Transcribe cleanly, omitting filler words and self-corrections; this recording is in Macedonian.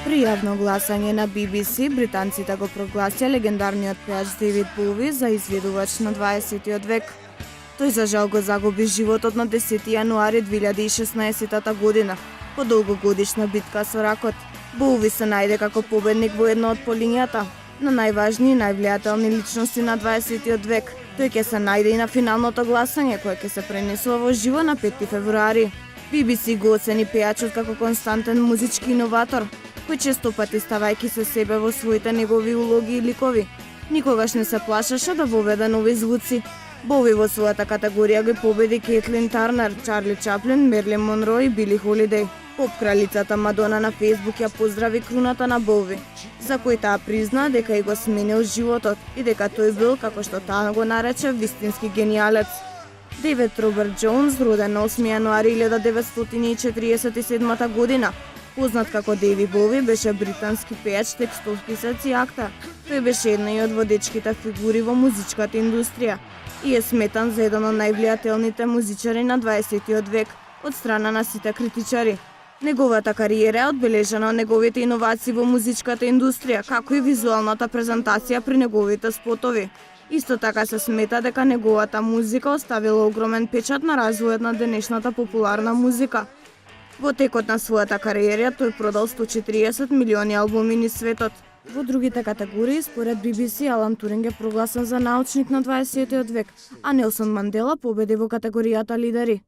При јавно гласање на BBC, британците го прогласија легендарниот пејач Дейвид Боуи за изведувач на 20 век. Тој за жал го загуби животот на 10 јануари 2016 година, по долгогодишна битка со ракот. Боуи се најде како победник во едно од полињата на најважни и највлијателни личности на 20 век. Тој ќе се најде и на финалното гласање, кое ќе се пренесува во живо на 5 февруари. BBC го оцени пејачот како константен музички иноватор, кој често пати ставајќи се себе во своите негови улоги и ликови, никогаш не се плашеше да воведе нови звуци. Боуи во својата категорија ги победи Кейтлин Тарнер, Чарли Чаплин, Мерлин Монро и Били Холидеј. Поп кралицата Мадона на Фејсбук ја поздрави круната на Боуи, за кој таа призна дека и го сменил животот и дека тој бил, како што таа го нарече, вистински генијалец. Дейвид Роберт Джонс, роден на 8 јануари 1947 година, познат како Дейви Боуи, беше британски пејач, текстописец и актер. Тој беше една и од водечките фигури во музичката индустрија и е сметан за еден од највлијателните музичари на 20 век од страна на сите критичари. Неговата кариера е одбележана од неговите иновации во музичката индустрија, како и визуалната презентација при неговите спотови. Исто така се смета дека неговата музика оставила огромен печат на развојот на денешната популарна музика. Во текот на својата кариера тој продал 140 милиони албуми низ светот. Во другите категории, според BBC, Алан Туринг е прогласен за научник на 20 век, а Нелсон Мандела победи во категоријата лидери.